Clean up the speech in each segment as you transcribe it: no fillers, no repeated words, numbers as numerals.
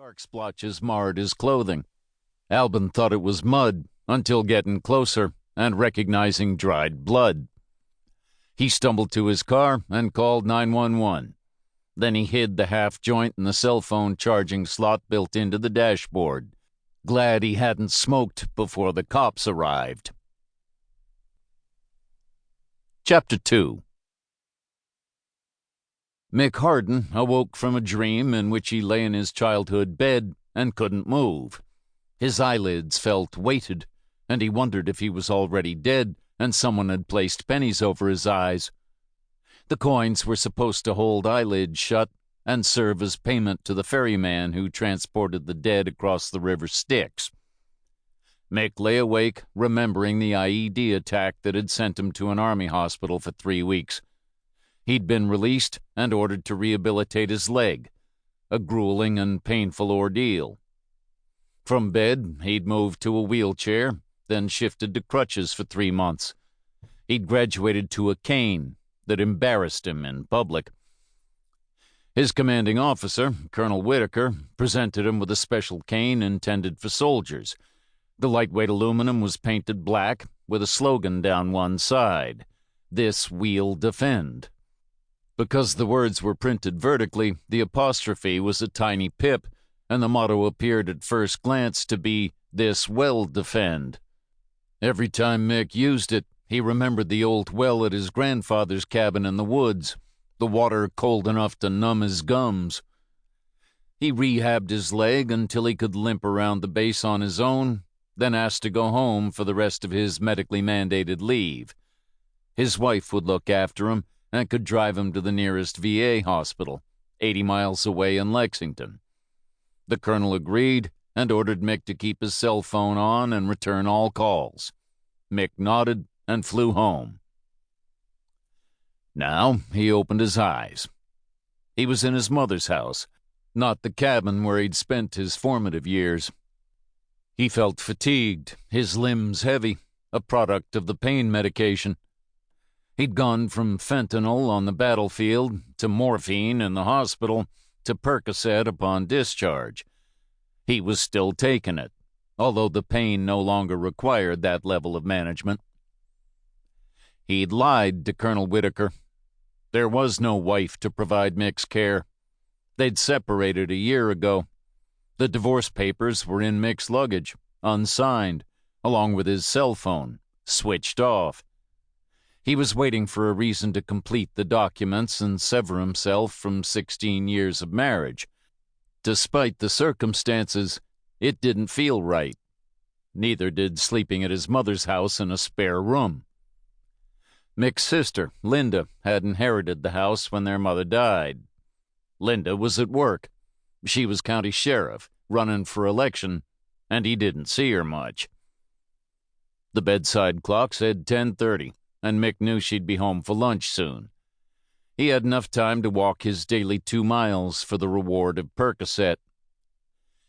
Dark splotches marred his clothing. Albin thought it was mud until getting closer and recognizing dried blood. He stumbled to his car and called 911. Then he hid the half joint in the cell phone charging slot built into the dashboard, glad he hadn't smoked before the cops arrived. Chapter 2. Mick Hardin awoke from a dream in which he lay in his childhood bed and couldn't move. His eyelids felt weighted, and he wondered if he was already dead and someone had placed pennies over his eyes. The coins were supposed to hold eyelids shut and serve as payment to the ferryman who transported the dead across the River Styx. Mick lay awake, remembering the IED attack that had sent him to an Army hospital for 3 weeks. He'd been released and ordered to rehabilitate his leg, a grueling and painful ordeal. From bed, he'd moved to a wheelchair, then shifted to crutches for 3 months. He'd graduated to a cane that embarrassed him in public. His commanding officer, Colonel Whitaker, presented him with a special cane intended for soldiers. The lightweight aluminum was painted black with a slogan down one side, "This we'll defend." Because the words were printed vertically, the apostrophe was a tiny pip, and the motto appeared at first glance to be, "This well defend." Every time Mick used it, he remembered the old well at his grandfather's cabin in the woods, the water cold enough to numb his gums. He rehabbed his leg until he could limp around the base on his own, then asked to go home for the rest of his medically mandated leave. His wife would look after him and could drive him to the nearest VA hospital, 80 miles away in Lexington. The colonel agreed and ordered Mick to keep his cell phone on and return all calls. Mick nodded and flew home. Now he opened his eyes. He was in his mother's house, not the cabin where he'd spent his formative years. He felt fatigued, his limbs heavy, a product of the pain medication. He'd gone from fentanyl on the battlefield to morphine in the hospital to Percocet upon discharge. He was still taking it, although the pain no longer required that level of management. He'd lied to Colonel Whitaker. There was no wife to provide Mick's care. They'd separated a year ago. The divorce papers were in Mick's luggage, unsigned, along with his cell phone, switched off. He was waiting for a reason to complete the documents and sever himself from 16 years of marriage. Despite the circumstances, it didn't feel right. Neither did sleeping at his mother's house in a spare room. Mick's sister, Linda, had inherited the house when their mother died. Linda was at work. She was county sheriff, running for election, and he didn't see her much. The bedside clock said 10:30. And Mick knew she'd be home for lunch soon. He had enough time to walk his daily 2 miles for the reward of Percocet.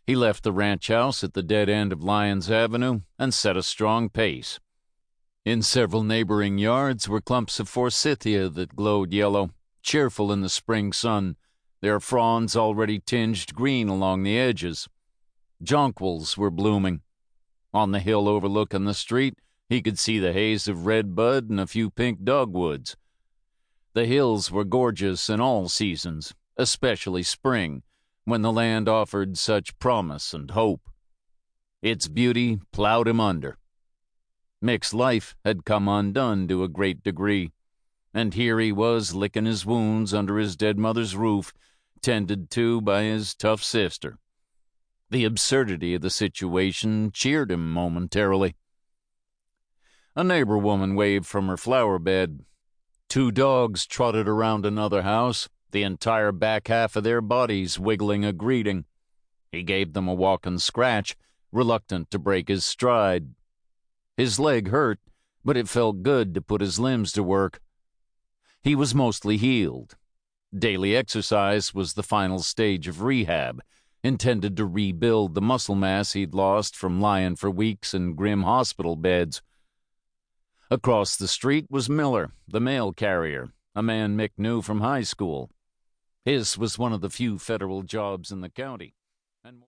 He left the ranch house at the dead end of Lyons Avenue and set a strong pace. In several neighboring yards were clumps of forsythia that glowed yellow, cheerful in the spring sun, their fronds already tinged green along the edges. Jonquils were blooming. On the hill overlooking the street, he could see the haze of red bud and a few pink dogwoods. The hills were gorgeous in all seasons, especially spring, when the land offered such promise and hope. Its beauty plowed him under. Mick's life had come undone to a great degree, and here he was licking his wounds under his dead mother's roof, tended to by his tough sister. The absurdity of the situation cheered him momentarily. A neighbor woman waved from her flower bed. 2 dogs trotted around another house, the entire back half of their bodies wiggling a greeting. He gave them a walking scratch, reluctant to break his stride. His leg hurt, but it felt good to put his limbs to work. He was mostly healed. Daily exercise was the final stage of rehab, intended to rebuild the muscle mass he'd lost from lying for weeks in grim hospital beds. Across the street was Miller, the mail carrier, a man Mick knew from high school. His was one of the few federal jobs in the county.